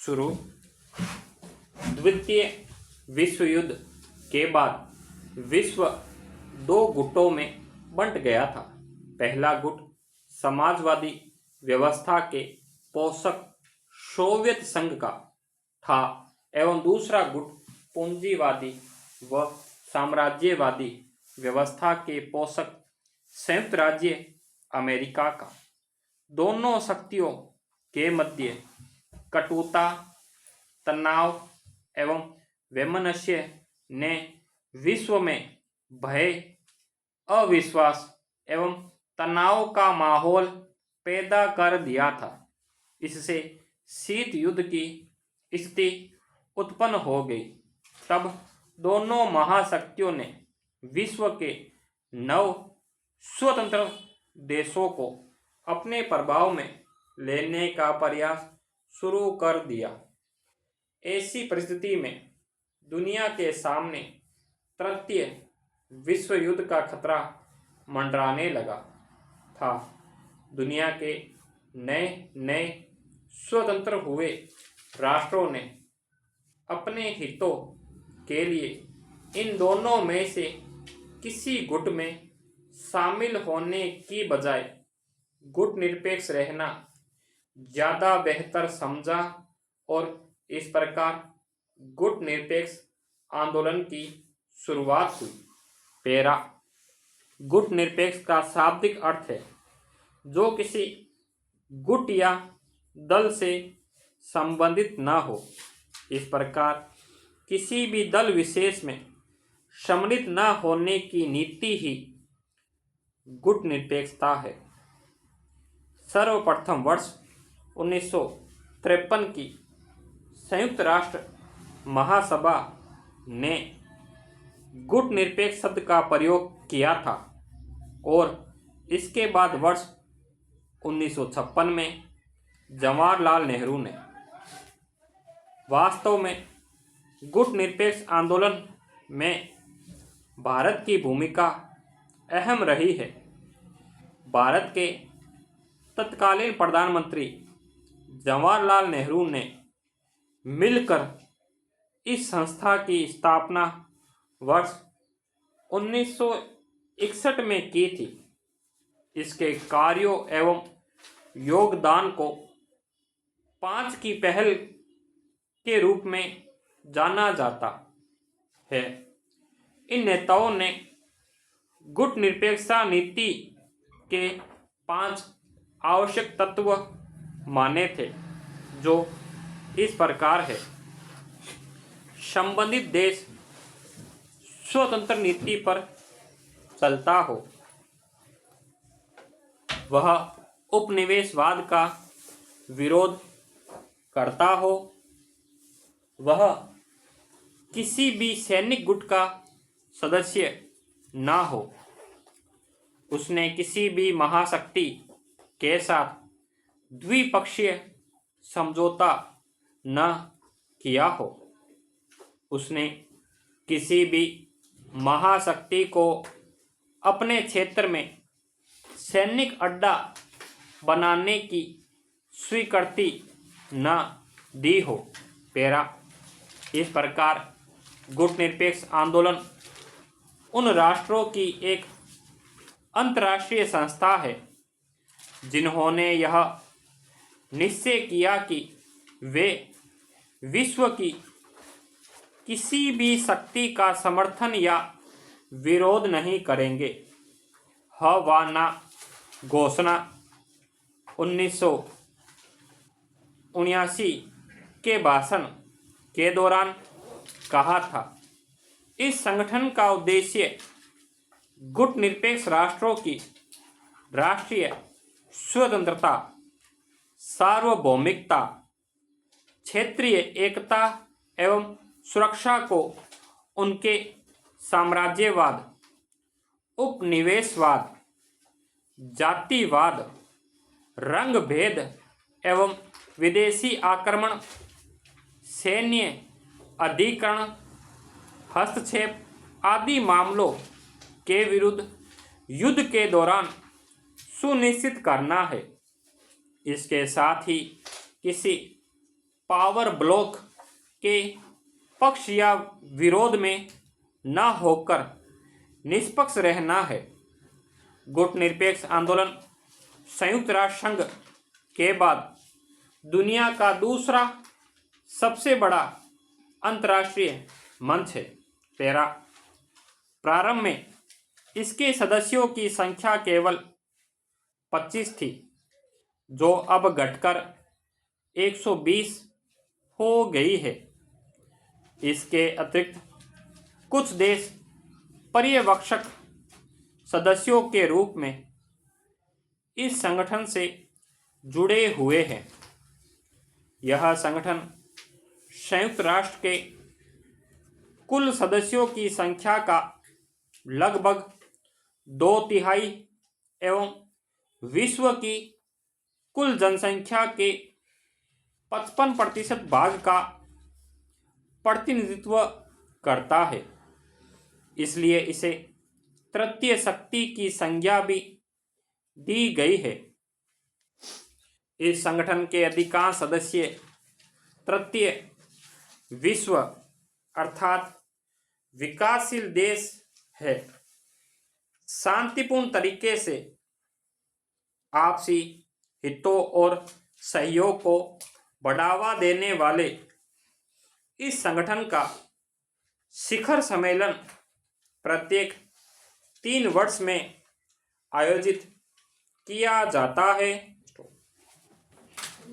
शुरू। द्वितीय विश्व युद्ध के बाद विश्व दो गुटों में बंट गया था। पहला गुट समाजवादी व्यवस्था के पोषक सोवियत संघ का था एवं दूसरा गुट पूंजीवादी व साम्राज्यवादी व्यवस्था के पोषक संयुक्त राज्य अमेरिका का। दोनों शक्तियों के मध्य कटुता, तनाव एवं वैमनस्य ने विश्व में भय, अविश्वास एवं तनाव का माहौल पैदा कर दिया था। इससे शीत युद्ध की स्थिति उत्पन्न हो गई। तब दोनों महाशक्तियों ने विश्व के 9 स्वतंत्र देशों को अपने प्रभाव में लेने का प्रयास शुरू कर दिया। ऐसी परिस्थिति में दुनिया के सामने तृतीय विश्व युद्ध का खतरा मंडराने लगा था। दुनिया के नए नए स्वतंत्र हुए राष्ट्रों ने अपने हितों के लिए इन दोनों में से किसी गुट में शामिल होने की बजाय गुट निरपेक्ष रहना ज़्यादा बेहतर समझा और इस प्रकार गुट निरपेक्ष आंदोलन की शुरुआत हुई। पैरा गुट निरपेक्ष का शाब्दिक अर्थ है जो किसी गुट या दल से संबंधित न हो। इस प्रकार किसी भी दल विशेष में सम्मिलित न होने की नीति ही गुट निरपेक्षता है। सर्वप्रथम वर्ष 1953 की संयुक्त राष्ट्र महासभा ने गुट निरपेक्ष शब्द का प्रयोग किया था और इसके बाद वर्ष 1956 में जवाहरलाल नेहरू ने। वास्तव में गुट निरपेक्ष आंदोलन में भारत की भूमिका अहम रही है। भारत के तत्कालीन प्रधानमंत्री जवाहरलाल नेहरू ने मिलकर इस संस्था की स्थापना वर्ष 1961 में की थी। इसके कार्यों एवं योगदान को 5 की पहल के रूप में जाना जाता है। इन नेताओं ने गुट निरपेक्षता नीति के 5 आवश्यक तत्व माने थे जो इस प्रकार है। संबंधित देश स्वतंत्र नीति पर चलता हो, वह उपनिवेशवाद का विरोध करता हो, वह किसी भी सैनिक गुट का सदस्य ना हो, उसने किसी भी महाशक्ति के साथ द्विपक्षीय समझौता न किया हो, उसने किसी भी महाशक्ति को अपने क्षेत्र में सैनिक अड्डा बनाने की स्वीकृति न दी हो। पैरा इस प्रकार गुट निरपेक्ष आंदोलन उन राष्ट्रों की एक अंतर्राष्ट्रीय संस्था है जिन्होंने यह निश्चय किया कि वे विश्व की किसी भी शक्ति का समर्थन या विरोध नहीं करेंगे। हवाना घोषणा 1979 के भाषण के दौरान कहा था। इस संगठन का उद्देश्य गुट निरपेक्ष राष्ट्रों की राष्ट्रीय स्वतंत्रता, सार्वभौमिकता, क्षेत्रीय एकता एवं सुरक्षा को उनके साम्राज्यवाद, उपनिवेशवाद, जातिवाद, रंग भेद एवं विदेशी आक्रमण, सैन्य अधिकरण, हस्तक्षेप आदि मामलों के विरुद्ध युद्ध के दौरान सुनिश्चित करना है। इसके साथ ही किसी पावर ब्लॉक के पक्ष या विरोध में न होकर निष्पक्ष रहना है। गुटनिरपेक्ष आंदोलन संयुक्त राष्ट्र संघ के बाद दुनिया का दूसरा सबसे बड़ा अंतर्राष्ट्रीय मंच है। प्रारंभ में इसके सदस्यों की संख्या केवल 25 थी, जो अब घटकर 120 हो गई है। इसके अतिरिक्त कुछ देश पर्यवेक्षक सदस्यों के रूप में इस संगठन से जुड़े हुए हैं। यह संगठन संयुक्त राष्ट्र के कुल सदस्यों की संख्या का लगभग 2/3 एवं विश्व की कुल जनसंख्या के 55% भाग का प्रतिनिधित्व करता है। इसलिए इसे तृतीय शक्ति की संज्ञा भी दी गई है। इस संगठन के अधिकांश सदस्य तृतीय विश्व अर्थात विकासशील देश है। शांतिपूर्ण तरीके से आपसी हितों और सहयोग को बढ़ावा देने वाले इस संगठन का शिखर सम्मेलन प्रत्येक 3 वर्ष में आयोजित किया जाता है।